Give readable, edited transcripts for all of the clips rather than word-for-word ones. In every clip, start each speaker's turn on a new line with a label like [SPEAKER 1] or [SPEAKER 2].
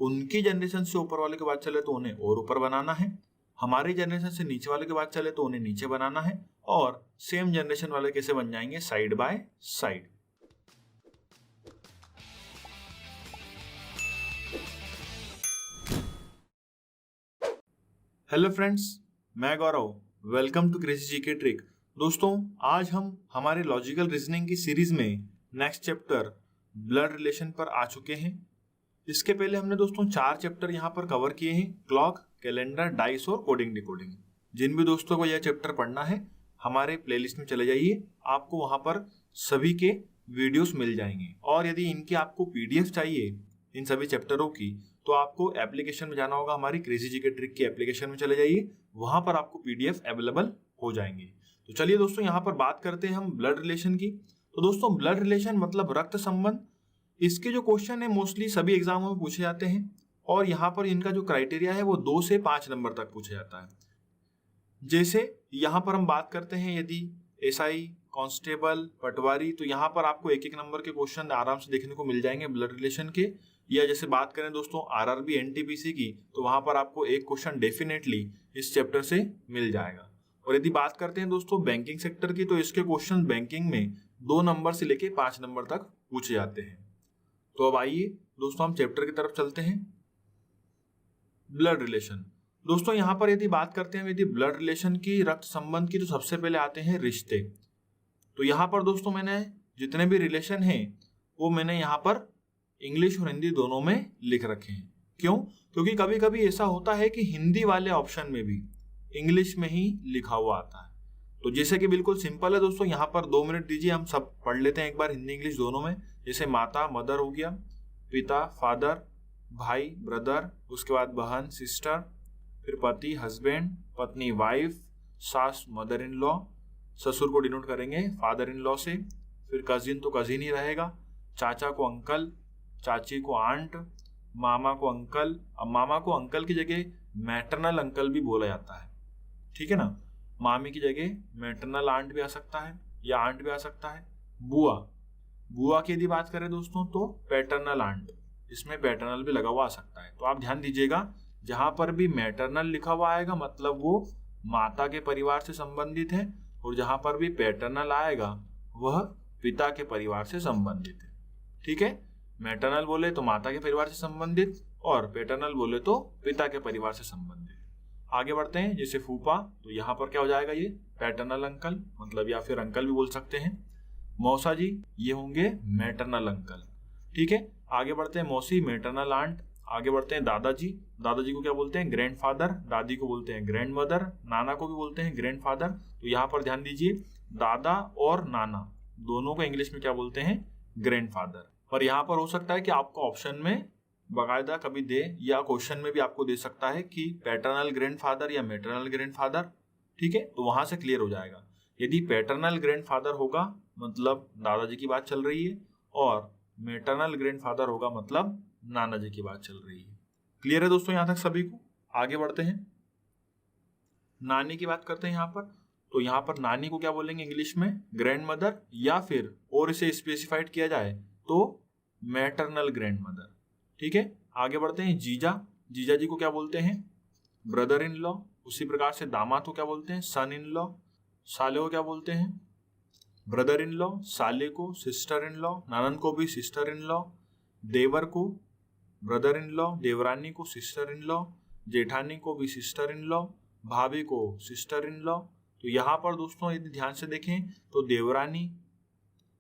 [SPEAKER 1] उनकी जनरेशन से ऊपर वाले की बात चले तो उन्हें और ऊपर बनाना है, हमारी जनरेशन से नीचे वाले की बात चले तो उन्हें नीचे बनाना है, और सेम जनरेशन वाले कैसे बन जाएंगे, side by side. Hello friends, मैं Gaurav, welcome to crazy GK trick. दोस्तों, आज हम हमारे लॉजिकल रीजनिंग की सीरीज में नेक्स्ट चैप्टर ब्लड रिलेशन पर आ चुके हैं। इसके पहले हमने दोस्तों 4 चैप्टर यहाँ पर कवर किए हैं, क्लॉक, कैलेंडर, डाइस और कोडिंग डिकोडिंग। जिन भी दोस्तों को यह चैप्टर पढ़ना है हमारे प्लेलिस्ट में चले जाइए, आपको वहां पर सभी के वीडियोस मिल जाएंगे। और यदि इनकी आपको पीडीएफ चाहिए इन सभी चैप्टरों की, तो आपको एप्लीकेशन में जाना होगा, हमारी क्रेजी जीके ट्रिक की एप्लीकेशन में चले जाइए, वहां पर आपको पीडीएफ अवेलेबल हो जाएंगे। तो चलिए दोस्तों, यहाँ पर बात करते हैं हम ब्लड रिलेशन की। तो दोस्तों, ब्लड रिलेशन मतलब रक्त संबंध। इसके जो क्वेश्चन है मोस्टली सभी एग्जामों में पूछे जाते हैं, और यहाँ पर इनका जो क्राइटेरिया है वो 2 से 5 नंबर तक पूछा जाता है। जैसे यहाँ पर हम बात करते हैं यदि एसआई, कांस्टेबल, पटवारी, तो यहाँ पर आपको एक एक नंबर के क्वेश्चन आराम से देखने को मिल जाएंगे ब्लड रिलेशन के। या जैसे बात करें दोस्तों आरआरबी, एनटीपीसी की, तो वहां पर आपको एक क्वेश्चन डेफिनेटली इस चैप्टर से मिल जाएगा। और यदि बात करते हैं दोस्तों बैंकिंग सेक्टर की, तो इसके क्वेश्चन बैंकिंग में 2 नंबर से लेके 5 नंबर तक पूछे जाते हैं। तो अब आइए दोस्तों हम चैप्टर की तरफ चलते हैं। Blood relation. दोस्तों यहाँ पर यदि बात करते हैं यदि ब्लड रिलेशन की, रक्त संबंध की, तो सबसे पहले आते हैं रिश्ते। तो यहाँ पर दोस्तों मैंने जितने भी रिलेशन हैं वो मैंने यहाँ पर इंग्लिश और हिंदी दोनों में लिख रखे हैं। क्यों? क्योंकि कभी कभी ऐसा होता है कि हिंदी वाले ऑप्शन में भी इंग्लिश में ही लिखा हुआ आता है। तो जैसे कि बिल्कुल सिंपल है दोस्तों, यहाँ पर 2 मिनट दीजिए, हम सब पढ़ लेते हैं एक बार हिंदी इंग्लिश दोनों में। जैसे माता, मदर हो गया, पिता, फादर, भाई, ब्रदर, उसके बाद बहन, सिस्टर, फिर पति, हस्बैंड, पत्नी, वाइफ, सास, मदर इन लॉ, ससुर को डिनोट करेंगे फादर इन लॉ से, फिर कजिन तो कजिन ही रहेगा, चाचा को अंकल, चाची को आंट, मामा को अंकल। अब मामा को अंकल की जगह मैटरनल अंकल भी बोला जाता है, ठीक है ना। मामी की जगह मैटरनल आंट भी आ सकता है या आंट भी आ सकता है। बुआ, बुआ की यदि बात करें दोस्तों तो पैटर्नल आंट, इसमें पैटर्नल भी लगा हुआ आ सकता है। तो आप ध्यान दीजिएगा, जहां पर भी मैटरनल लिखा हुआ आएगा मतलब वो माता के परिवार से संबंधित है, और जहां पर भी पैटर्नल आएगा वह पिता के परिवार से संबंधित है, ठीक है। मैटरनल बोले तो माता के परिवार से संबंधित, और पैटर्नल बोले तो पिता के परिवार से संबंधित। आगे बढ़ते हैं, जैसे फूफा, तो यहाँ पर क्या हो जाएगा, ये पैटर्नल अंकल, मतलब या फिर अंकल भी बोल सकते हैं। मौसा जी, ये होंगे मैटरनल अंकल, ठीक है। आगे बढ़ते हैं, मौसी, मैटरनल आंट। आगे बढ़ते हैं दादाजी, दादाजी को क्या बोलते हैं, ग्रैंडफादर, दादी को बोलते हैं ग्रैंड मदर, नाना को भी बोलते हैं ग्रैंडफादर। तो यहाँ पर ध्यान दीजिए, दादा और नाना दोनों को इंग्लिश में क्या बोलते हैं, ग्रैंडफादर। पर यहाँ पर हो सकता है कि आपको ऑप्शन में बाकायदा कभी दे, या क्वेश्चन में भी आपको दे सकता है कि पैटर्नल ग्रैंडफादर या मैटरनल ग्रैंडफादर, ठीक है। तो वहां से क्लियर हो जाएगा। यदि पैटर्नल ग्रैंडफादर होगा मतलब दादाजी की बात चल रही है, और मैटरनल ग्रैंडफादर होगा मतलब नाना जी की बात चल रही है। क्लियर है दोस्तों यहाँ तक सभी को? आगे बढ़ते हैं, नानी की बात करते हैं यहाँ पर। तो यहाँ पर नानी को क्या बोलेंगे इंग्लिश में, ग्रैंड मदर, या फिर और इसे स्पेसिफाइड किया जाए तो मैटरनल ग्रैंड मदर, ठीक है। आगे बढ़ते हैं, जीजा, जीजा जी को क्या बोलते हैं, ब्रदर इन लॉ। उसी प्रकार से दामाद को क्या बोलते हैं, सन इन लॉ। साले को क्या बोलते हैं, ब्रदर इन लॉ। साले को सिस्टर इन लॉ, ननन को भी सिस्टर इन लॉ। देवर को ब्रदर इन लॉ, देवरानी को सिस्टर इन लॉ, जेठानी को भी सिस्टर इन लॉ, भाभी को सिस्टर इन लॉ। तो यहाँ पर दोस्तों यदि ध्यान से देखें तो देवरानी,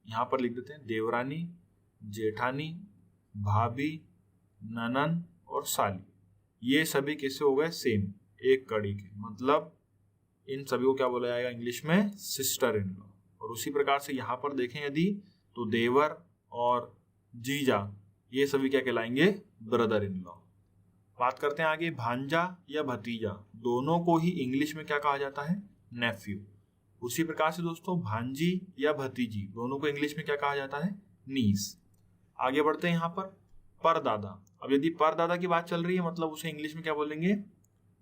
[SPEAKER 1] यहाँ पर लिख देते हैं देवरानी, जेठानी, भाभी, ननन और साली, ये सभी कैसे हो गए, सेम एक कड़ी के, मतलब इन सभी को क्या बोला जाएगा इंग्लिश में, सिस्टर इन लॉ। और उसी प्रकार से यहाँ पर देखें यदि, तो देवर और जीजा ये सभी क्या कहलाएंगे, ब्रदर इन लॉ। बात करते हैं आगे, भांजा या भतीजा, दोनों को ही इंग्लिश में क्या कहा जाता है, नेफ्यू। उसी प्रकार से दोस्तों भांजी या भतीजी दोनों को इंग्लिश में क्या कहा जाता है, नीस। आगे बढ़ते हैं यहाँ पर, परदादा। अब यदि परदादा की बात चल रही है मतलब उसे इंग्लिश में क्या बोलेंगे,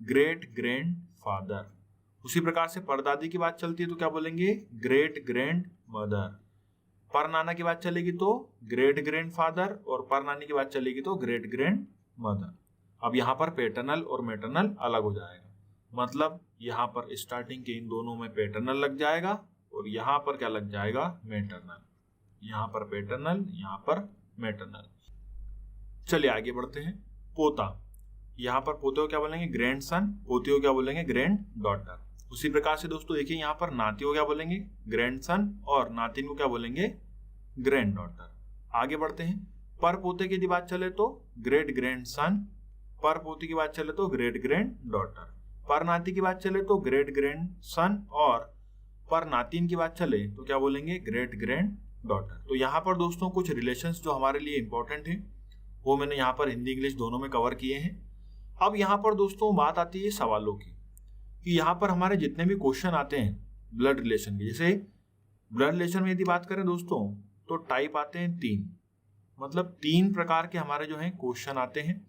[SPEAKER 1] ग्रेट ग्रैंड फादर। उसी प्रकार से परदादी की बात चलती है तो क्या बोलेंगे, ग्रेट ग्रैंड मदर। पर नाना की बात चलेगी तो ग्रेट ग्रैंड फादर, और पर नानी की बात चलेगी तो ग्रेट ग्रैंड मदर। अब यहाँ पर पैटर्नल और मैटरनल अलग हो जाएगा, मतलब यहाँ पर स्टार्टिंग के इन दोनों में पैटर्नल लग जाएगा और यहाँ पर क्या लग जाएगा, मैटरनल। यहाँ पर पैटर्नल, यहाँ पर मैटरनल। चलिए आगे बढ़ते हैं। पोता, यहाँ पर पोते को क्या बोलेंगे, ग्रैंड सन, पोती को क्या बोलेंगे, ग्रैंड डॉटर। उसी प्रकार से दोस्तों देखिए यहाँ पर नाती को क्या बोलेंगे, ग्रैंड सन, और नातिन को क्या बोलेंगे, ग्रैंड डॉटर। आगे बढ़ते हैं। पर पोते की यदि बात चले तो ग्रेट ग्रैंड सन, पर पोती की बात चले तो ग्रेट ग्रैंड डॉटर, पर नाती की बात चले तो ग्रेट ग्रैंड सन, और पर नातिन की बात चले तो क्या बोलेंगे, ग्रेट ग्रैंड डॉटर। तो यहाँ पर दोस्तों कुछ रिलेशंस जो हमारे लिए इंपॉर्टेंट है वो मैंने यहाँ पर हिंदी इंग्लिश दोनों में कवर किए हैं। अब यहाँ पर दोस्तों बात आती है सवालों की, कि यहाँ पर हमारे जितने भी क्वेश्चन आते हैं ब्लड रिलेशन के, जैसे ब्लड रिलेशन में यदि बात करें दोस्तों तो टाइप आते हैं 3, मतलब 3 प्रकार के हमारे जो हैं क्वेश्चन आते हैं,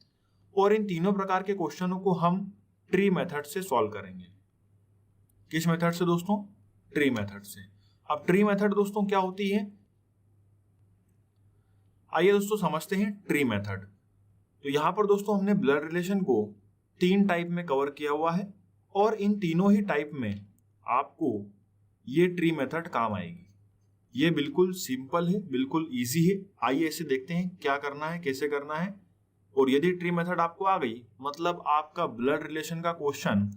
[SPEAKER 1] और इन तीनों प्रकार के क्वेश्चनों को हम ट्री मेथड से सॉल्व करेंगे। किस मेथड से दोस्तों, ट्री मेथड से। अब ट्री मेथड दोस्तों क्या होती है, आइए दोस्तों समझते हैं ट्री मेथड। तो यहाँ पर दोस्तों हमने ब्लड रिलेशन को 3 टाइप में कवर किया हुआ है, और इन तीनों ही टाइप में आपको ये ट्री मेथड काम आएगी। ये बिल्कुल सिंपल है, बिल्कुल इजी है। आइए इसे देखते हैं क्या करना है, कैसे करना है। और यदि ट्री मेथड आपको आ गई, मतलब आपका ब्लड रिलेशन का क्वेश्चन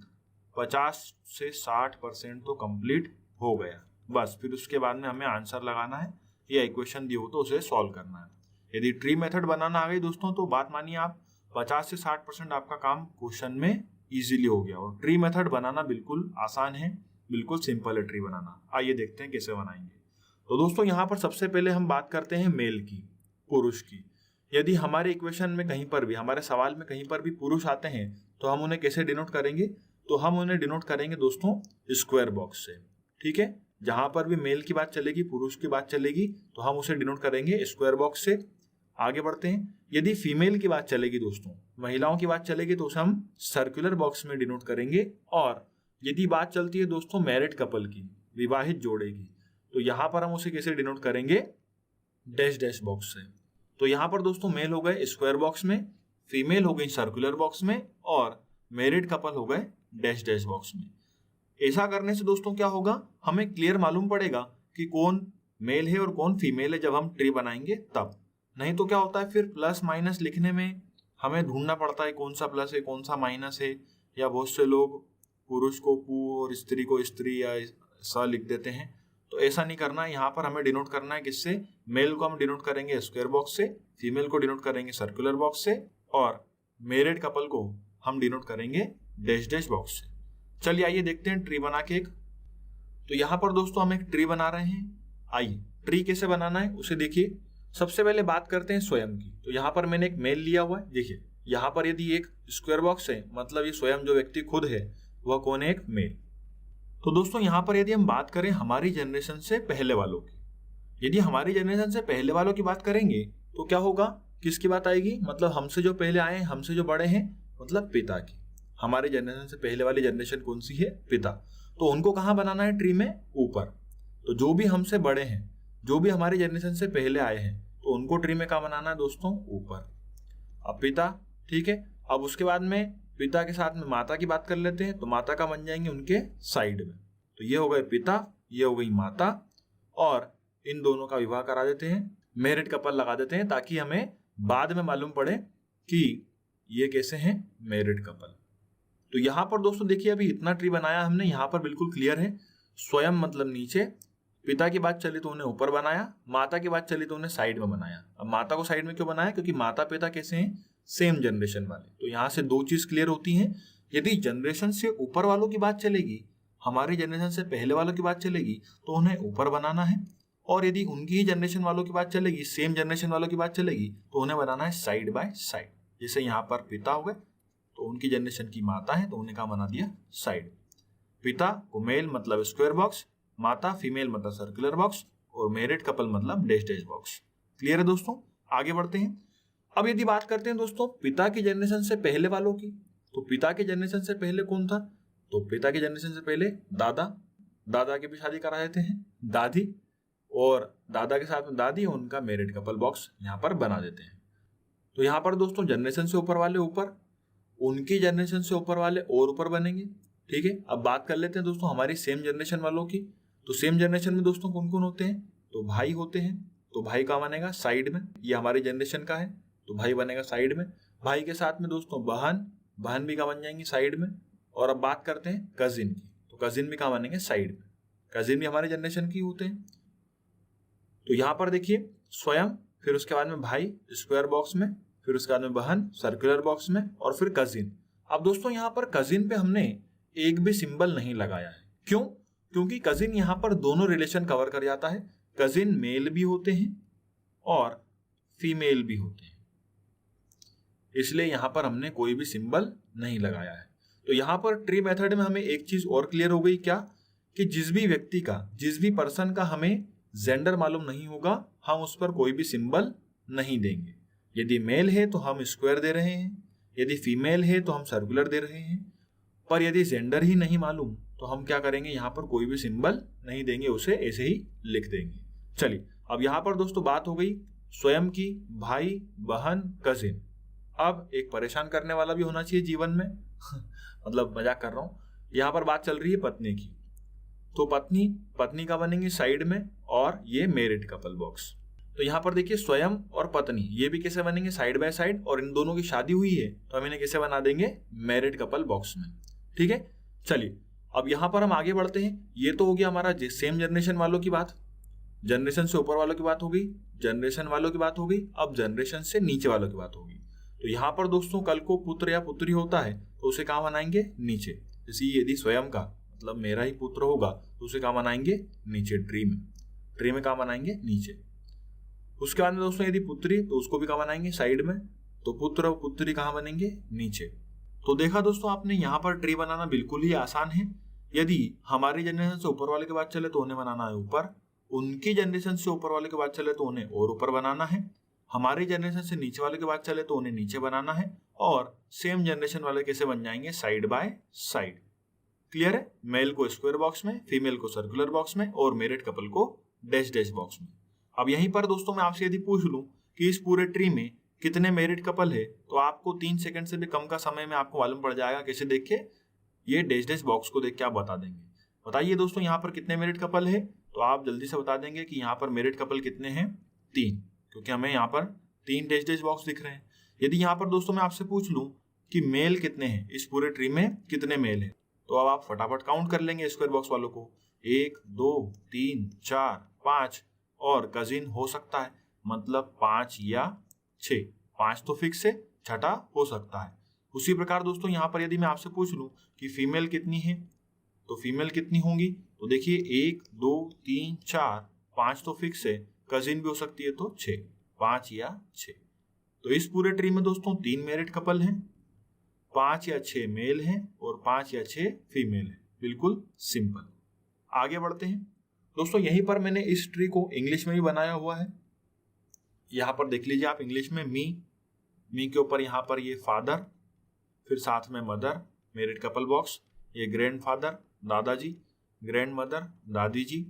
[SPEAKER 1] 50 से 60% तो कंप्लीट हो गया। बस फिर उसके बाद में हमें आंसर लगाना है या इक्वेशन दी हो तो उसे सॉल्व करना है। यदि ट्री मेथड बनाना आ गई दोस्तों तो बात मानिए आप 50 से 60% आपका काम क्वेश्चन में इजीली हो गया। और ट्री मेथड बनाना बिल्कुल आसान है, बिल्कुल सिंपल है ट्री बनाना। आइए देखते हैं कैसे बनाएंगे। तो दोस्तों यहाँ पर सबसे पहले हम बात करते हैं मेल की, पुरुष की। यदि हमारे इक्वेशन में कहीं पर भी, हमारे सवाल में कहीं पर भी पुरुष आते हैं तो हम उन्हें कैसे डिनोट करेंगे, तो हम उन्हें डिनोट करेंगे दोस्तों स्क्वायर बॉक्स से। ठीक है, जहां पर भी मेल की बात चलेगी, पुरुष की बात चलेगी, तो हम उसे डिनोट करेंगे स्क्वायर बॉक्स से। आगे बढ़ते हैं। यदि फीमेल की बात चलेगी दोस्तों, महिलाओं की बात चलेगी, तो उसे हम सर्कुलर बॉक्स में डिनोट करेंगे। और यदि बात चलती है दोस्तों मैरिड कपल की, विवाहित जोड़े की, तो यहां पर हम उसे कैसे डिनोट करेंगे, डैश डैश बॉक्स से। तो यहां पर दोस्तों मेल हो गए स्क्वायर बॉक्स में, फीमेल हो गई सर्कुलर बॉक्स में, और मैरिड कपल हो गए डैश डैश बॉक्स में। ऐसा करने से दोस्तों क्या होगा, हमें क्लियर मालूम पड़ेगा कि कौन मेल है और कौन फीमेल है जब हम ट्री बनाएंगे तब। नहीं तो क्या होता है, फिर प्लस माइनस लिखने में हमें ढूंढना पड़ता है कौन सा प्लस है कौन सा माइनस है, या बहुत से लोग पुरुष को पु और स्त्री को स्त्री या स लिख देते हैं। तो ऐसा नहीं करना है, यहाँ पर हमें डिनोट करना है किससे, मेल को हम डिनोट करेंगे स्क्वायर बॉक्स से, फीमेल को डिनोट करेंगे सर्कुलर बॉक्स से, और मैरिड कपल को हम डिनोट करेंगे डैश डैश बॉक्स से। चलिए आइए देखते हैं ट्री बना के एक। तो यहाँ पर दोस्तों हम एक ट्री बना रहे हैं। आइए ट्री कैसे बनाना है उसे देखिए। सबसे पहले बात करते हैं स्वयं की। तो यहाँ पर मैंने एक मेल लिया हुआ है, देखिए यहाँ पर यदि एक स्क्वायर बॉक्स है, मतलब ये स्वयं जो व्यक्ति खुद है वह कौन है, एक मेल। तो दोस्तों यहाँ पर यदि हम बात करें हमारी जनरेशन से पहले वालों की, यदि हमारी जनरेशन से पहले वालों की बात करेंगे तो क्या होगा, किसकी बात आएगी, मतलब हमसे जो पहले आए हैं, हमसे जो बड़े हैं, मतलब पिता की। हमारे जनरेशन से पहले वाली जनरेशन कौन सी है, पिता। तो उनको कहाँ बनाना है, ट्री में ऊपर। तो जो भी हमसे बड़े हैं, जो भी हमारी जनरेशन से पहले आए हैं, तो उनको ट्री में कहाँ बनाना है दोस्तों, ऊपर। अब पिता, ठीक है। अब उसके बाद में पिता के साथ में माता की बात कर लेते हैं, तो माता का बन जाएंगे उनके साइड में। तो ये हो गए पिता, ये हो गई माता, और इन दोनों का विवाह करा देते हैं, मैरिड कपल लगा देते हैं, ताकि हमें बाद में मालूम पड़े कि ये कैसे हैं, मैरिड कपल। तो यहाँ पर दोस्तों देखिए अभी इतना ट्री बनाया हमने, यहाँ पर बिल्कुल क्लियर है। स्वयं मतलब नीचे, पिता की बात चली तो उन्हें ऊपर बनाया, माता की बात चली तो उन्हें साइड में बनाया। अब माता को साइड में क्यों बनाया, क्योंकि माता पिता कैसे हैं, सेम जनरेशन वाले। तो यहाँ से 2 चीज क्लियर होती हैं। यदि जनरेशन से ऊपर वालों की बात चलेगी, हमारी जनरेशन से पहले वालों की बात चलेगी, तो उन्हें ऊपर बनाना है। और यदि उनकी ही जनरेशन वालों की बात चलेगी, सेम जनरेशन वालों की बात चलेगी, तो उन्हें बनाना है साइड बाय साइड। जैसे यहाँ पर पिता हो गए, तो उनकी जनरेशन की माता है, तो उन्हें कहा बना दिया साइड। पिता को मेल मतलब स्क्वायर बॉक्स, माता फीमेल मतलब सर्कुलर बॉक्स, और मैरिड कपल मतलब डैश डैश बॉक्स। क्लियर है दोस्तों, आगे बढ़ते हैं। अब यदि बात करते हैं दोस्तों पिता की जनरेशन से पहले वालों की, तो पिता की जनरेशन से पहले कौन था, तो पिता की जनरेशन से पहले दादा, दादा की भी शादी करा देते हैं, दादी, और दादा के साथ में दादी, उनका मैरिड कपल बॉक्स यहाँ पर बना देते हैं। तो यहाँ पर दोस्तों जनरेशन से ऊपर वाले ऊपर, उनकी जनरेशन से ऊपर वाले और ऊपर बनेंगे। ठीक है, अब बात कर लेते हैं दोस्तों हमारी सेम जनरेशन वालों की। तो सेम जनरेशन में दोस्तों कौन कौन होते हैं? तो भाई होते हैं, तो भाई का बनेगा साइड में, ये हमारी जनरेशन का है तो भाई बनेगा साइड में। भाई के साथ में दोस्तों बहन, बहन भी का बन जाएंगी साइड में। और अब बात करते हैं कजिन की, तो कजिन भी कहाँ बनेंगे? साइड में। कजिन भी हमारे जनरेशन की होते हैं। तो यहाँ पर देखिए स्वयं, फिर उसके बाद में भाई स्क्वायर बॉक्स में, फिर उसके बाद में बहन सर्कुलर बॉक्स में, और फिर कजिन। अब दोस्तों यहाँ पर कजिन पे हमने एक भी सिंबल नहीं लगाया है। क्यों? क्योंकि कजिन यहाँ पर दोनों रिलेशन कवर कर जाता है। कजिन मेल भी होते हैं और फीमेल भी होते हैं, इसलिए यहाँ पर हमने कोई भी सिंबल नहीं लगाया है। तो यहाँ पर ट्री मेथड में हमें एक चीज और क्लियर हो गई, क्या? कि जिस भी व्यक्ति का, जिस भी पर्सन का हमें जेंडर मालूम नहीं होगा, हम उस पर कोई भी सिंबल नहीं देंगे। यदि मेल है तो हम स्क्वायर दे रहे हैं, यदि फीमेल है तो हम सर्कुलर दे रहे हैं। पर यदि जेंडर ही नहीं मालूम तो हम क्या करेंगे? यहाँ पर कोई भी सिंबल नहीं देंगे, उसे ऐसे ही लिख देंगे। चलिए, अब यहाँ पर दोस्तों बात हो गई स्वयं की, भाई, बहन, कजिन। अब एक परेशान करने वाला भी होना चाहिए जीवन में मतलब मजाक कर रहा हूं। यहाँ पर बात चल रही है पत्नी की, तो पत्नी, पत्नी का बनेंगे साइड में, और ये मैरिड कपल बॉक्स। तो यहाँ पर देखिए स्वयं और पत्नी, ये भी कैसे बनेंगे? साइड बाय साइड, और इन दोनों की शादी हुई है तो हम इन्हें कैसे बना देंगे? मैरिड कपल बॉक्स में। ठीक है, चलिए अब यहाँ पर हम आगे बढ़ते हैं। ये तो हो गया हमारा सेम जनरेशन वालों की बात, जनरेशन से ऊपर वालों की बात हो गई, जनरेशन वालों की बात हो गई। अब जनरेशन से नीचे वालों की बात होगी। तो यहाँ पर दोस्तों कल को पुत्र या पुत्री होता है तो उसे कहाँ बनाएंगे? नीचे। जैसे यदि स्वयं का मतलब मेरा ही पुत्र होगा तो उसे कहाँ बनाएंगे? नीचे, ट्री में। ट्री में कहाँ बनाएंगे? नीचे। उसके बाद में दोस्तों यदि पुत्री, तो उसको भी कहाँ बनाएंगे? साइड में। तो पुत्र और पुत्री कहाँ बनेंगे? नीचे। तो देखा दोस्तों आपने, यहाँ पर ट्री बनाना बिल्कुल ही आसान है। यदि हमारी जनरेशन से ऊपर वाले की बात चले तो उन्हें बनाना है ऊपर, उनकी जनरेशन से ऊपर वाले की बात चले तो उन्हें और ऊपर बनाना है, हमारी जनरेशन से नीचे वाले की बात चले तो उन्हें नीचे बनाना है, और सेम जनरेशन वाले कैसे बन जाएंगे? Side by side. क्लियर है? मेल को स्क्वायर बॉक्स में, फीमेल को सर्कुलर बॉक्स में, और मैरिड कपल को डैश डैश बॉक्स में। अब यहीं पर दोस्तों मैं आपसे यदि पूछ लूं कि इस पूरे ट्री में कितने मैरिड कपल है, तो आपको 3 सेकंड से भी कम का समय में आपको मालूम पड़ जाएगा। कैसे? देख के, ये डैश डैश बॉक्स को देख के आप बता देंगे। बताइए दोस्तों यहाँ पर कितने मैरिड कपल है? तो आप जल्दी से बता देंगे कि यहाँ पर मैरिड कपल कितने हैं? 3, क्योंकि हमें यहाँ पर 3 डैश डैश बॉक्स दिख रहे हैं। यदि यहाँ पर दोस्तों मैं आपसे पूछ लूं कि मेल कितने हैं, इस पूरे ट्री में कितने मेल हैं, तो अब आप फटाफट काउंट कर लेंगे स्क्वायर बॉक्स वालों को। 1 2 3 4 5, और कजिन हो सकता है, मतलब 5 या 6। 5 तो फिक्स है, छठा हो सकता है। उसी प्रकार दोस्तों यहाँ पर यदि मैं आपसे पूछ लूं कि फीमेल कितनी है, तो फीमेल कितनी होंगी? तो देखिए 1 2 3 4, 5 तो फिक्स है, कजिन भी हो सकती है तो 6, 5 या 6। तो इस पूरे ट्री में दोस्तों 3 मैरिड कपल हैं, 5 या 6 मेल हैं, और 5 या 6 फीमेल हैं। बिल्कुल सिंपल। आगे बढ़ते हैं दोस्तों। यहीं पर मैंने इस ट्री को इंग्लिश में भी बनाया हुआ है। यहाँ पर देख लीजिए आप, इंग्लिश में मी के ऊपर यहाँ पर ये फादर, फिर साथ में मदर, मैरिड कपल बॉक्स, ये ग्रैंड फादर दादाजी, ग्रैंड मदर दादी जी,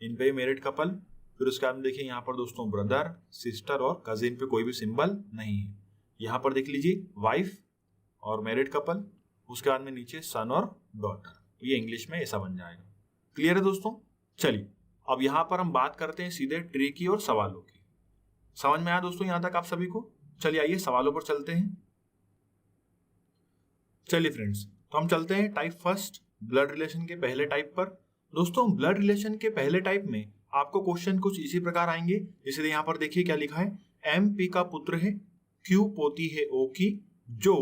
[SPEAKER 1] इन पे मैरिड कपल। फिर उसके बाद में देखिए यहाँ पर दोस्तों ब्रदर, सिस्टर, और कजिन पे कोई भी सिंबल नहीं है। यहाँ पर देख लीजिए वाइफ और मैरिड कपल, उसके बाद में नीचे सन और डॉटर। ये इंग्लिश में ऐसा बन जाएगा। क्लियर है दोस्तों? चलिए अब यहाँ पर हम बात करते हैं सीधे ट्री की और सवालों की। समझ में आया दोस्तों यहाँ तक आप सभी को? चलिए आइए सवालों पर चलते हैं। चलिए फ्रेंड्स, तो हम चलते हैं टाइप फर्स्ट, ब्लड रिलेशन के पहले टाइप पर। दोस्तों ब्लड रिलेशन के पहले टाइप में आपको क्वेश्चन कुछ इसी प्रकार आएंगे। इसलिए यहाँ पर देखिए क्या लिखा है, एम पी का पुत्र है, क्यू पोती है ओ की, जो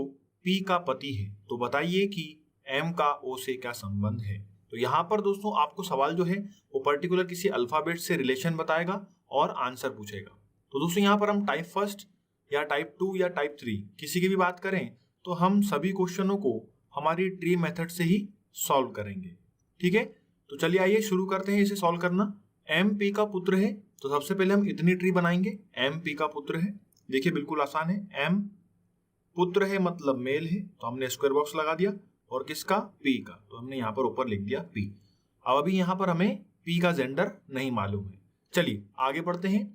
[SPEAKER 1] पी का पति है, तो बताइए कि एम का ओ से क्या संबंध है। तो यहाँ पर दोस्तों आपको सवाल जो है वो पर्टिकुलर किसी अल्फाबेट से रिलेशन बताएगा और आंसर पूछेगा। तो दोस्तों यहाँ पर हम टाइप फर्स्ट या टाइप 2 या टाइप 3 किसी की भी बात करें तो हम सभी क्वेश्चनों को हमारी ट्री मेथड से ही सॉल्व करेंगे। ठीक है, तो चलिए आइए शुरू करते हैं इसे सॉल्व करना। एम पी का पुत्र है, तो सबसे पहले हम इतनी ट्री बनाएंगे। एम पी का पुत्र है, देखिए बिल्कुल आसान है। एम पुत्र है मतलब मेल है, तो हमने स्क्वायर बॉक्स लगा दिया, और किसका? पी का, तो हमने यहाँ पर ऊपर लिख दिया पी। अब अभी यहाँ पर हमें पी का जेंडर नहीं मालूम है। चलिए आगे बढ़ते हैं।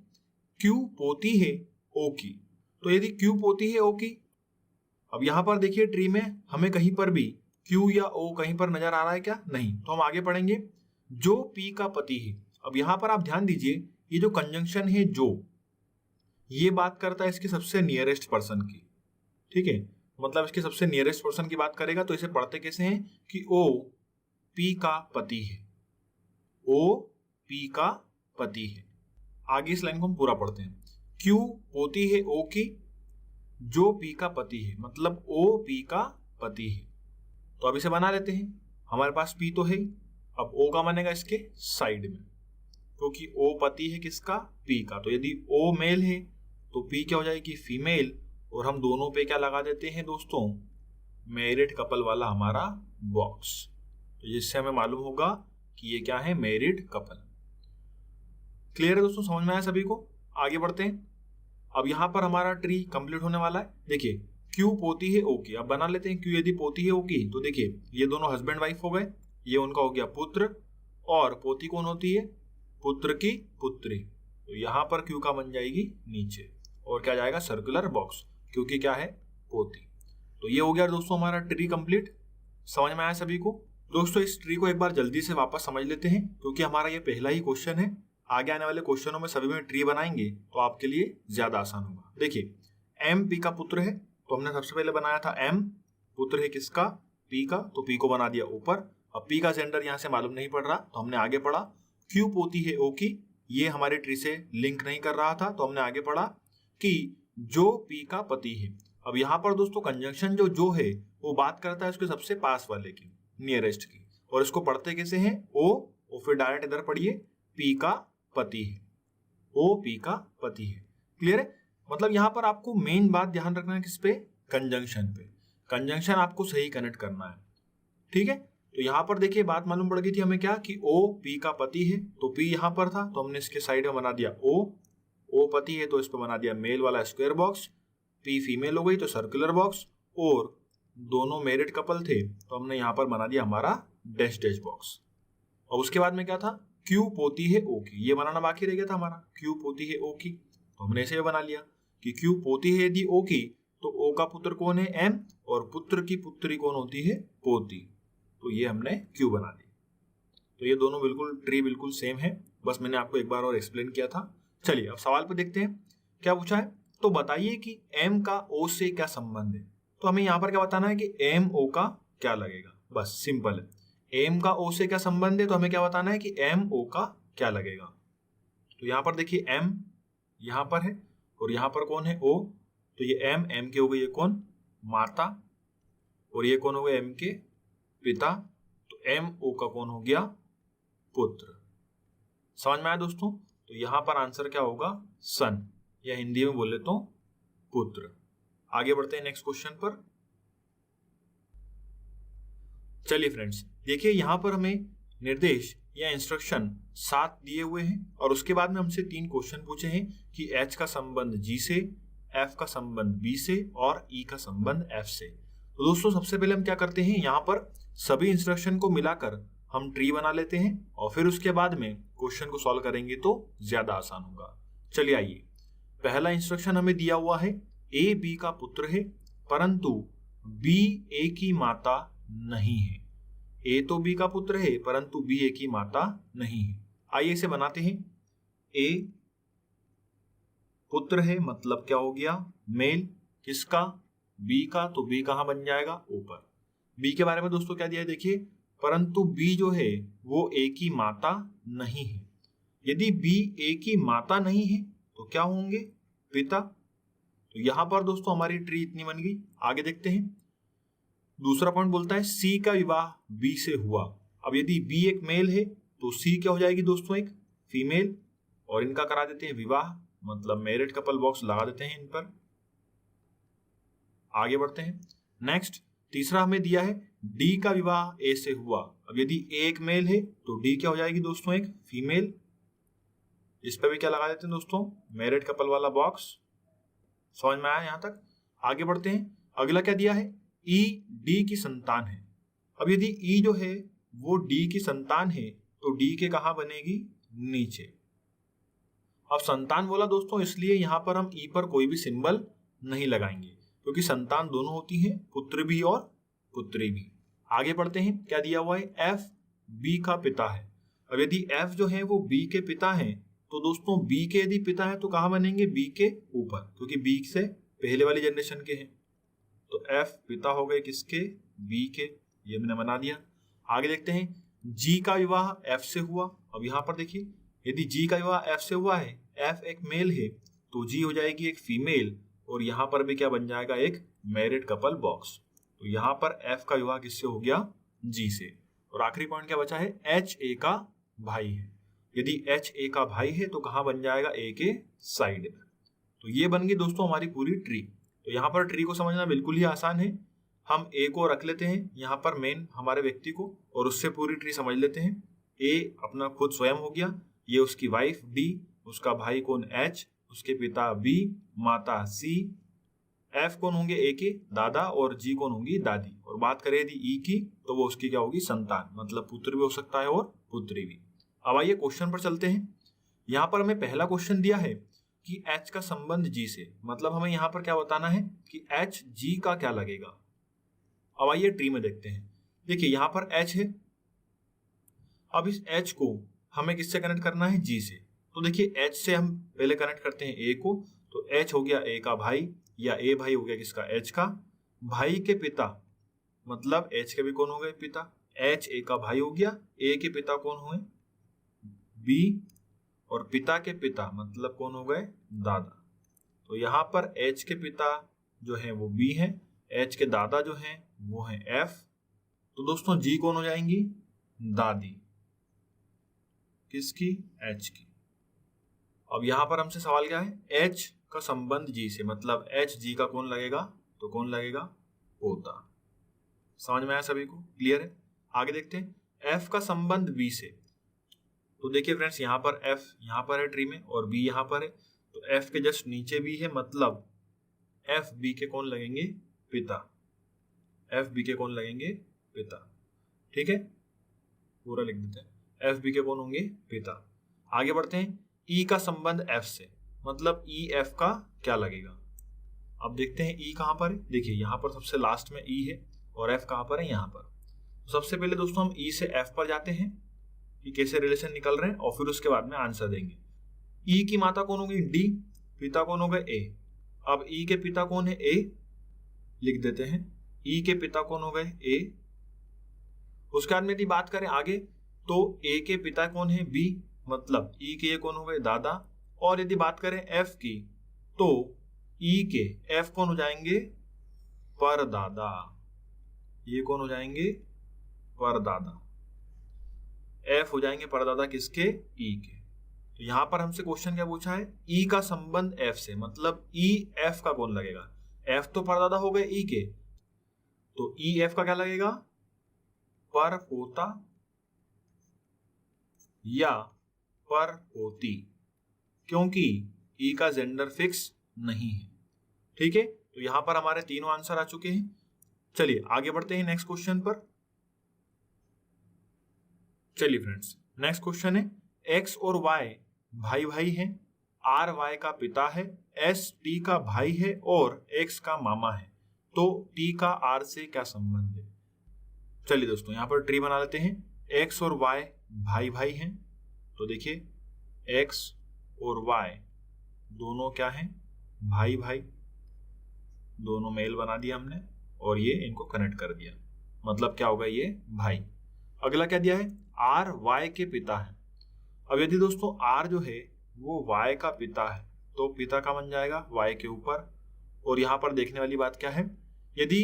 [SPEAKER 1] क्यू पोती है ओ की, तो यदि क्यू पोती है ओ की, अब यहां पर देखिए ट्री में हमें कहीं पर भी क्यू या ओ कहीं पर नजर आ रहा है क्या? नहीं। तो हम आगे पढ़ेंगे। जो पी का पति है, अब यहां पर आप ध्यान दीजिए, ये जो कंजंक्शन है जो, ये बात करता है इसके सबसे नियरेस्ट पर्सन की, ठीक है, मतलब इसके सबसे नियरेस्ट पर्सन की बात करेगा। तो इसे पढ़ते कैसे हैं कि ओ पी का पति है, ओ पी का पति है। आगे इस लाइन को हम पूरा पढ़ते हैं। क्यू पोती है ओ की, जो पी का पति है, मतलब ओ पी का पति है। तो अब इसे बना लेते हैं। हमारे पास पी तो है, अब ओ का बनेगा इसके साइड में, क्योंकि ओ पति है किसका? पी का। तो यदि ओ मेल है तो पी क्या हो जाएगी? फीमेल। और हम दोनों पे क्या लगा देते हैं दोस्तों? मैरिड कपल वाला हमारा बॉक्स, तो जिससे हमें मालूम होगा कि ये क्या है? Married couple. क्लियर है दोस्तों? समझ में आया सभी को? आगे बढ़ते हैं। अब यहां पर हमारा ट्री कंप्लीट होने वाला है। देखिए क्यू पोती है ओ की, अब बना लेते हैं। क्यू यदि पोती है ओ की, तो देखिए ये दोनों हस्बैंड वाइफ हो गए, ये उनका हो गया पुत्र, और पोती कौन होती है? पुत्र की पुत्री। तो यहां पर क्यू का बन जाएगी नीचे, और क्या जाएगा? सर्कुलर बॉक्स, क्योंकि क्या है? पोती। तो ये हो गया दोस्तों हमारा ट्री कंप्लीट। समझ में आया सभी को? दोस्तों इस ट्री को एक बार जल्दी से वापस समझ लेते हैं, क्योंकि हमारा ये पहला ही क्वेश्चन है। आगे आने वाले क्वेश्चनों में सभी में ट्री बनाएंगे तो आपके लिए ज्यादा आसान होगा। देखिए एम पी का पुत्र है, तो हमने सबसे पहले बनाया था एम, पुत्र है किसका? पी का, तो पी को बना दिया ऊपर। अब पी का जेंडर यहां से मालूम नहीं पड़ रहा, तो हमने आगे पढ़ा। क्यू पोती है ओ की, ये हमारे ट्री से लिंक नहीं कर रहा था, तो हमने आगे पढ़ा कि जो पी का पति है। अब यहाँ पर दोस्तों कंजंक्शन जो है वो बात करता है उसके सबसे पास वाले की, नियरेस्ट की, और इसको पढ़ते कैसे हैं? ओ फिर डायरेक्ट इधर पढ़िए, पी का पति है, ओ पी का पति है। क्लियर है? मतलब यहाँ पर आपको मेन बात ध्यान रखना है किस पे? कंजंक्शन पे। कंजंक्शन आपको सही कनेक्ट करना है, ठीक है? तो यहाँ पर देखिए बात मालूम पड़ गई थी हमें क्या, कि ओ पी का पति है, तो पी यहाँ पर था तो हमने इसके साइड में बना दिया ओ पति है तो इस पर बना दिया मेल वाला स्क्वायर बॉक्स, पी फीमेल हो गई तो सर्कुलर बॉक्स, और दोनों मैरिड कपल थे तो हमने यहाँ पर बना दिया हमारा डैश डैश बॉक्स। और उसके बाद में क्या था? क्यू पोती है ओ की, ये बनाना बाकी रह गया था हमारा, क्यू पोती है ओ की, तो हमने इसे बना लिया कि क्यू पोती है यदि ओ की, तो ओ का पुत्र कौन है? एम, और पुत्र की पुत्री कौन होती है? पोती। तो ये हमने क्यू बना दी। तो ये दोनों बिल्कुल ट्री बिल्कुल सेम है, बस मैंने आपको एक बार और एक्सप्लेन किया था। चलिए अब सवाल पे देखते हैं क्या पूछा है। तो बताइए कि एम का ओ से क्या संबंध है। तो हमें यहाँ पर क्या बताना है कि एम ओ का क्या लगेगा, बस सिंपल है। एम का ओ से क्या संबंध है, तो हमें क्या बताना है कि एम ओ का क्या लगेगा। तो यहाँ पर देखिए एम यहाँ पर है, और यहाँ पर कौन है? ओ। तो ये एम के हो गई, ये कौन? माता, और ये कौन हो गए? एम के पिता। तो एम ओ का कौन हो गया? पुत्र। समझ में आया दोस्तों? तो यहां पर आंसर क्या होगा? सन, या हिंदी में बोले तो पुत्र। आगे बढ़ते हैं नेक्स्ट क्वेश्चन पर। चलिए फ्रेंड्स देखिए यहां पर हमें निर्देश या इंस्ट्रक्शन 7 दिए हुए हैं, और उसके बाद में हमसे 3 क्वेश्चन पूछे हैं कि एच का संबंध जी से, एफ का संबंध बी से, और ई का संबंध एफ से। तो दोस्तों सबसे पहले हम क्या करते हैं, यहाँ पर सभी इंस्ट्रक्शन को मिलाकर हम ट्री बना लेते हैं, और फिर उसके बाद में क्वेश्चन को सॉल्व करेंगे तो ज्यादा आसान होगा। चलिए आइए, पहला इंस्ट्रक्शन हमें दिया हुआ है, ए बी का पुत्र है परंतु बी ए की माता नहीं है। ए तो बी का पुत्र है परंतु बी ए की माता नहीं है। आइए इसे बनाते हैं। ए पुत्र है मतलब क्या हो गया? मेल। किसका? बी का, तो बी कहां बन जाएगा? ऊपर। बी के बारे में दोस्तों क्या दिया है देखिए, परंतु बी जो है वो ए की माता नहीं है। यदि बी ए की माता नहीं है तो क्या होंगे? पिता। तो यहां पर दोस्तों हमारी ट्री इतनी बन गई। आगे देखते हैं, दूसरा पॉइंट बोलता है सी का विवाह बी से हुआ। अब यदि बी एक मेल है तो सी क्या हो जाएगी दोस्तों? एक फीमेल, और इनका करा देते हैं विवाह, मतलब मैरिड कपल बॉक्स लगा देते हैं इन पर। आगे बढ़ते हैं। नेक्स्ट तीसरा हमें दिया है डी का विवाह ए से हुआ। अब यदि ए एक मेल है तो डी क्या हो जाएगी दोस्तों? एक फीमेल। इस पर भी क्या लगा देते हैं दोस्तों? मैरिड कपल वाला बॉक्स। समझ में आया यहां तक? आगे बढ़ते हैं। अगला क्या दिया है? ई डी की संतान है। अब यदि ई जो है वो डी की संतान है तो डी के कहां बनेगी? नीचे। अब संतान बोला दोस्तों इसलिए यहां पर हम ई पर कोई भी सिंबल नहीं लगाएंगे, क्योंकि संतान दोनों होती हैं, पुत्र भी और पुत्री भी। आगे बढ़ते हैं, क्या दिया हुआ है, एफ बी का पिता है। अब यदि एफ जो है वो बी के पिता है, तो दोस्तों बी के यदि पिता है तो कहाँ बनेंगे, बी के ऊपर, क्योंकि बी से पहले वाली जनरेशन के हैं। तो एफ पिता हो गए किसके, बी के, ये मैंने बना दिया। आगे देखते हैं, जी का विवाह एफ से हुआ। अब यहाँ पर देखिए, यदि जी का विवाह एफ से हुआ है, एफ एक मेल है, तो जी हो जाएगी एक फीमेल, और यहाँ पर भी क्या बन जाएगा, एक मैरिड कपल बॉक्स। तो यहाँ पर एफ का विवाह किससे हो गया, जी से। और आखिरी पॉइंट क्या बचा है, एच ए का भाई है। यदि एच ए का भाई है तो कहाँ बन जाएगा, ए के साइड में। तो ये बन गई दोस्तों हमारी पूरी ट्री। तो यहाँ पर ट्री को समझना बिल्कुल ही आसान है। हम ए को रख लेते हैं यहाँ पर मेन हमारे व्यक्ति को, और उससे पूरी ट्री समझ लेते हैं। ए अपना खुद स्वयं हो गया, ये उसकी वाइफ डी, उसका भाई कौन एच, उसके पिता बी, माता सी, एफ कौन होंगे, ए के दादा, और जी कौन होंगी, दादी। और बात करें यदि ई की, तो वो उसकी क्या होगी, संतान, मतलब पुत्र भी हो सकता है और पुत्री भी। अब आइए क्वेश्चन पर चलते हैं। यहाँ पर हमें पहला क्वेश्चन दिया है कि एच का संबंध जी से, मतलब हमें यहाँ पर क्या बताना है कि एच जी का क्या लगेगा। अब आइए ट्री में देखते हैं। देखिए यहाँ पर एच है, अब इस एच को हमें किससे कनेक्ट करना है, जी से। तो देखिए एच से हम पहले कनेक्ट करते हैं ए को, तो एच हो गया ए का भाई, या ए भाई हो गया किसका, एच का। भाई के पिता, मतलब एच के भी कौन हो गए, पिता, एच ए का भाई हो गया, ए के पिता कौन हुए, बी, और पिता के पिता मतलब कौन हो गए, दादा। तो यहाँ पर एच के पिता जो है वो बी है, एच के दादा जो हैं वो हैं एफ। तो दोस्तों जी कौन हो जाएंगी, दादी, किसकी, एच की। अब यहां पर हमसे सवाल क्या है, एच का संबंध जी से, मतलब एच जी का कौन लगेगा, तो कौन लगेगा, पोता। समझ में आया सभी को, क्लियर है। आगे देखते हैं, एफ का संबंध बी से। तो देखिए फ्रेंड्स, यहाँ पर एफ यहाँ पर है ट्री में और बी यहाँ पर है, तो एफ के जस्ट नीचे बी है, मतलब एफ बी के कौन लगेंगे, पिता। एफ बी के कौन लगेंगे, पिता। ठीक है, पूरा लिख देते हैं, एफ बी के कौन होंगे, पिता। आगे बढ़ते हैं, ई का संबंध एफ से, मतलब ई एफ का क्या लगेगा। अब देखते हैं ई कहां पर है। देखिए यहाँ पर सबसे लास्ट में ई है और एफ कहां पर है, यहाँ पर। तो सबसे पहले दोस्तों हम ई से एफ पर जाते हैं कि कैसे रिलेशन निकल रहे हैं, और फिर उसके बाद में आंसर देंगे। ई की माता कौन होगी, डी, पिता कौन होगा, ए। अब ई के पिता कौन है, ए, लिख देते हैं, ई के पिता कौन हो गए, ए। उसके बाद में यदि बात करें आगे, तो ए के पिता कौन है, बी, मतलब ई के कौन हो गए, दादा। और यदि बात करें एफ की, तो ई के एफ कौन हो जाएंगे, परदादा। ये कौन हो जाएंगे, परदादा। एफ हो जाएंगे परदादा किसके, ई के। तो यहां पर हमसे क्वेश्चन क्या पूछा है, ई का संबंध एफ से, मतलब ई एफ का कौन लगेगा। एफ तो परदादा हो गए ई के, तो ई एफ का क्या लगेगा, पर पोता या पर पोती, क्योंकि ई का जेंडर फिक्स नहीं है। ठीक है, तो यहां पर हमारे तीनों आंसर आ चुके हैं। चलिए आगे बढ़ते हैं नेक्स्ट क्वेश्चन पर। चलिए फ्रेंड्स, नेक्स्ट क्वेश्चन है, एक्स और वाई भाई भाई हैं, आर वाई का पिता है, एस टी का भाई है और एक्स का मामा है, तो टी का आर से क्या संबंध है। चलिए दोस्तों यहाँ पर ट्री बना लेते हैं। एक्स और वाई भाई भाई हैं, तो देखिए एक्स और वाई दोनों क्या हैं, भाई भाई, दोनों मेल बना दिया हमने और ये इनको कनेक्ट कर दिया, मतलब क्या होगा, ये भाई। अगला क्या दिया है, आर वाई के पिता है। अब यदि दोस्तों आर जो है वो वाई का पिता है, तो पिता का बन जाएगा वाई के ऊपर। और यहाँ पर देखने वाली बात क्या है, यदि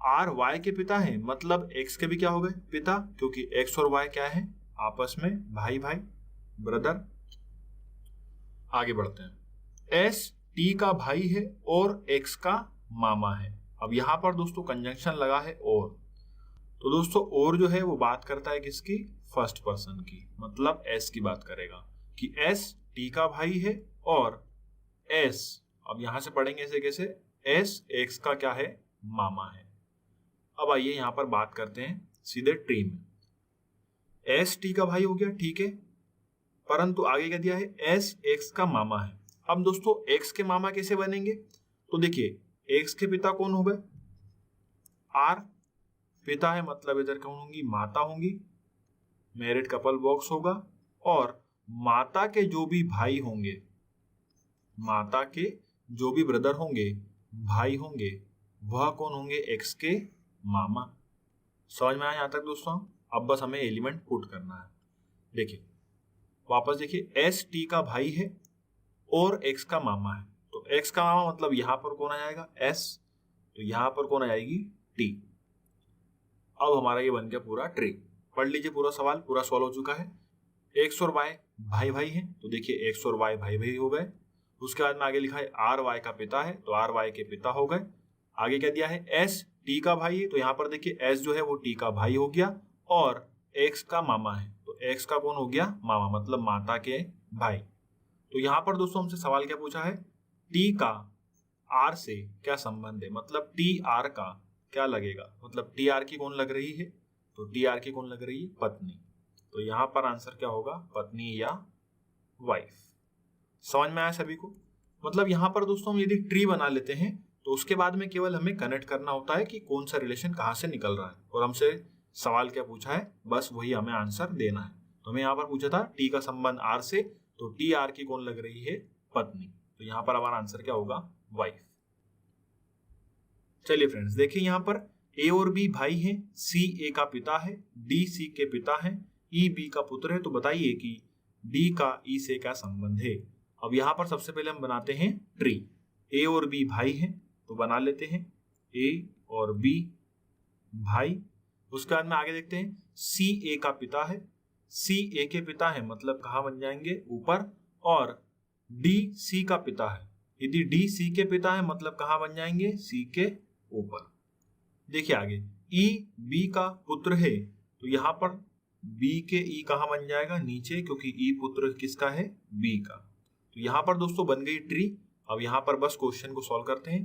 [SPEAKER 1] आर वाई के पिता है, मतलब एक्स के भी क्या हो गए, पिता, क्योंकि एक्स और वाई क्या है, आपस में भाई भाई, ब्रदर। आगे बढ़ते हैं, एस टी का भाई है और एक्स का मामा है। अब यहां पर दोस्तों कंजंक्शन लगा है और, तो दोस्तों और जो है वो बात करता है किसकी, फर्स्ट पर्सन की, मतलब एस की बात करेगा कि एस टी का भाई है और एस, अब यहां से पढ़ेंगे ऐसे कैसे, एस एक्स का क्या है, मामा है। अब आइए यहां पर बात करते हैं सीधे ट्री में। एस टी का भाई हो गया, ठीक है, परंतु आगे क्या दिया है, एस एक्स का मामा है। अब दोस्तों एक्स के मामा कैसे बनेंगे, तो देखिए एक्स के पिता कौन हो गए, आर, पिता है मतलब इधर कौन होंगी, माता होंगी, मैरिड कपल बॉक्स होगा, और माता के जो भी भाई होंगे, माता के जो भी ब्रदर होंगे, भाई होंगे, वह कौन होंगे, एक्स के मामा। समझ में आया यहाँ तक दोस्तों? अब बस हमें एलिमेंट पुट करना है। देखिए वापस देखिए, एस टी का भाई है और एक्स का मामा है, तो एक्स का मामा मतलब यहां पर कौन आ जाएगा, एस, तो यहां पर कौन आ जाएगी, टी। अब हमारा ये बन गया पूरा ट्री। पढ़ लीजिए पूरा सवाल, पूरा सॉल्व हो चुका है। एक्स और वाई भाई भाई हैं, तो देखिए एक्स और वाई भाई भाई हो गए। उसके बाद में आगे लिखा है आर वाई का पिता है, तो आर वाई के पिता हो गए। आगे क्या दिया है, एस टी का भाई है, तो यहाँ पर देखिए एस जो है वो टी का भाई हो गया, और एक्स का मामा है, तो एक्स का कौन हो गया, मामा, मतलब माता के भाई। तो यहाँ पर दोस्तों हमसे सवाल क्या पूछा है, टी का आर से क्या संबंध है, मतलब टी आर का क्या लगेगा, मतलब टी आर की कौन लग रही है, तो टी आर की कौन लग रही है, पत्नी। तो यहाँ पर आंसर क्या होगा, पत्नी या वाइफ। समझ में आया सभी को? मतलब यहाँ पर दोस्तों हम यदि ट्री बना लेते हैं तो उसके बाद में केवल हमें कनेक्ट करना होता है कि कौन सा रिलेशन कहाँ से निकल रहा है, और हमसे सवाल क्या पूछा है, बस वही हमें आंसर देना है। तो हमें यहाँ पर पूछा था टी का संबंध आर से, तो टी आर की कौन लग रही है, पत्नी। तो यहाँ पर हमारा आंसर क्या होगा, वाइफ। चलिए फ्रेंड्स देखिए, यहाँ पर ए और बी भाई हैं, सी ए का पिता है, डी सी के पिता है, ई बी का पुत्र है। तो बताइए कि डी का ई से क्या संबंध है। अब यहाँ पर सबसे पहले हम बनाते हैं ट्री। ए और बी भाई हैं, तो बना लेते हैं ए और बी भाई। उसके बाद में आगे देखते हैं, सी ए का पिता है, सी ए के पिता है मतलब कहाँ बन जाएंगे, ऊपर, और डी सी का पिता है, यदि डी सी के पिता है मतलब कहाँ बन जाएंगे, सी के ऊपर। देखिए आगे, ई बी का पुत्र है, तो यहाँ पर बी के ई कहाँ बन जाएगा, नीचे, क्योंकि ई पुत्र किसका है, बी का। तो यहाँ पर दोस्तों बन गई ट्री। अब यहाँ पर बस क्वेश्चन को सॉल्व करते हैं।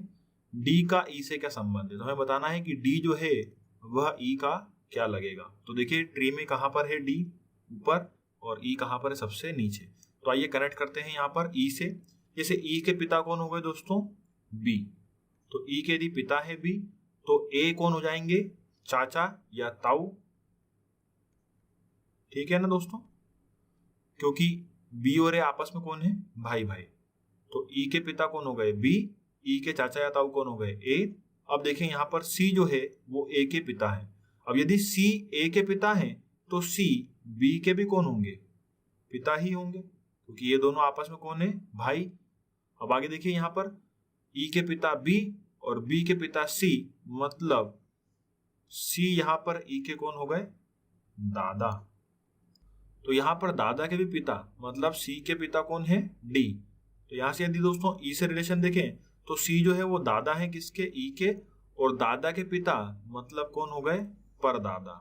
[SPEAKER 1] डी का ई से क्या संबंध है, तो हमें बताना है कि डी जो है वह ई का क्या लगेगा। तो देखिए ट्री में कहाँ पर है, डी ऊपर, और ई कहाँ पर है, सबसे नीचे। तो आइए कनेक्ट करते हैं यहाँ पर ई से। जैसे ई के पिता कौन हो गए दोस्तों, बी, तो ई के यदि पिता है बी, तो ए कौन हो जाएंगे, चाचा या ताऊ, ठीक है ना दोस्तों, क्योंकि बी और ए आपस में कौन है, भाई भाई। तो ई के पिता कौन हो गए, बी, ई के चाचा या ताऊ कौन हो गए, ए। अब देखें यहाँ पर सी जो है वो ए के पिता है। अब यदि सी ए के पिता है तो सी बी के भी कौन होंगे, पिता ही होंगे, क्योंकि ये दोनों आपस में कौन है, भाई। अब आगे देखिए यहाँ पर ई के पिता बी और बी के पिता सी, मतलब सी यहाँ पर ई के कौन हो गए, दादा। तो यहाँ पर दादा के भी पिता मतलब सी के पिता कौन है, डी। तो यहाँ से यदि दोस्तों ई से रिलेशन देखें तो सी जो है वो दादा है किसके, ई के, और दादा के पिता मतलब कौन हो गए, परदादा।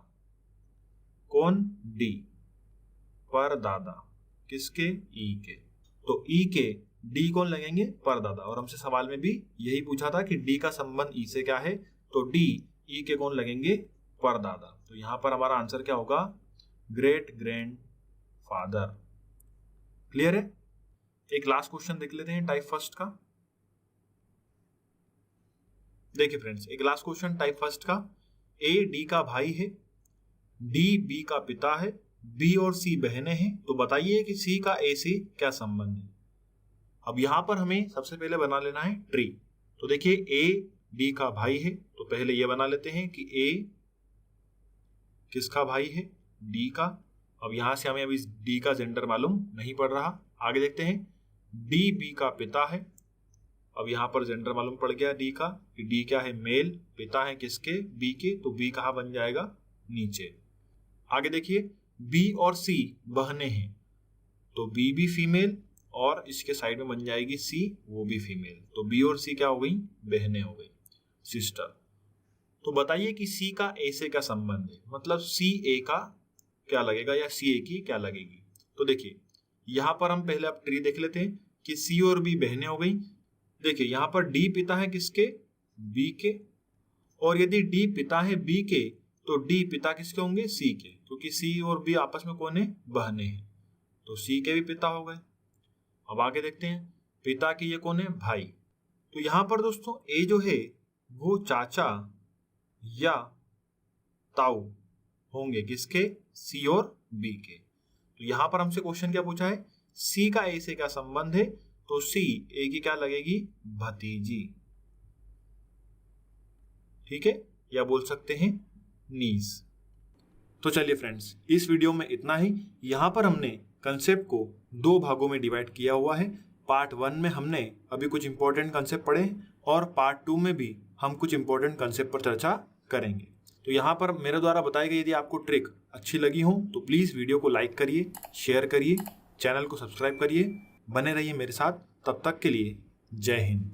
[SPEAKER 1] कौन, डी, परदादा किसके, ई के। तो ई के डी कौन लगेंगे, परदादा। और हमसे सवाल में भी यही पूछा था कि डी का संबंध ई से क्या है, तो डी ई के कौन लगेंगे, परदादा। तो यहाँ पर हमारा आंसर क्या होगा, ग्रेट ग्रैंड फादर। क्लियर है? एक लास्ट क्वेश्चन देख लेते हैं टाइप फर्स्ट का। देखिए फ्रेंड्स, एक लास्ट क्वेश्चन टाइप फर्स्ट का। ए डी का भाई है, डी बी का पिता है, बी और सी बहनें हैं। तो बताइए कि सी का ए से क्या संबंध है। अब यहां पर हमें सबसे पहले बना लेना है ट्री। तो देखिए ए डी का भाई है, तो पहले ये बना लेते हैं कि ए किसका भाई है, डी का। अब यहां से हमें अभी डी का जेंडर मालूम नहीं पड़ रहा। आगे देखते हैं, डी बी का पिता है। अब यहां पर जेंडर मालूम पड़ गया डी का, कि डी क्या है, मेल, पिता है किसके, बी के, तो बी कहाँ बन जाएगा, नीचे। आगे देखिए, बी और सी बहनें हैं, तो बी भी फीमेल, और इसके साइड में बन जाएगी सी, वो भी फीमेल। तो बी और सी क्या हो गई, बहनें हो गई, सिस्टर। तो बताइए कि सी का ए से क्या संबंध है, मतलब सी ए का क्या लगेगा या सी ए की क्या लगेगी। तो देखिए यहां पर हम पहले अब ट्री देख लेते हैं कि सी और बी बहनें हो गई। देखिए यहां पर डी पिता है किसके, बी के, और यदि डी पिता है बी के तो डी पिता किसके होंगे, सी के, क्योंकि सी और बी आपस में कौन है, बहनें हैं, तो सी के भी पिता हो गए। अब आगे देखते हैं, पिता के ये कौन है, भाई, तो यहां पर दोस्तों ए जो है वो चाचा या ताऊ होंगे, किसके? सी और बी के। तो यहां पर हमसे क्वेश्चन क्या पूछा है, सी का ए से क्या संबंध है? तो सी ए की क्या लगेगी? भतीजी। ठीक है, या बोल सकते हैं नीस। तो चलिए फ्रेंड्स, इस वीडियो में इतना ही। यहां पर हमने कंसेप्ट को 2 भागों में डिवाइड किया हुआ है। पार्ट 1 में हमने अभी कुछ इंपॉर्टेंट कंसेप्ट पढ़े और पार्ट 2 में भी हम कुछ इंपॉर्टेंट कंसेप्ट पर चर्चा करेंगे। तो यहाँ पर मेरे द्वारा बताई गई यदि आपको ट्रिक अच्छी लगी हो तो प्लीज़ वीडियो को लाइक करिए, शेयर करिए, चैनल को सब्सक्राइब करिए, बने रहिए मेरे साथ। तब तक के लिए जय हिंद।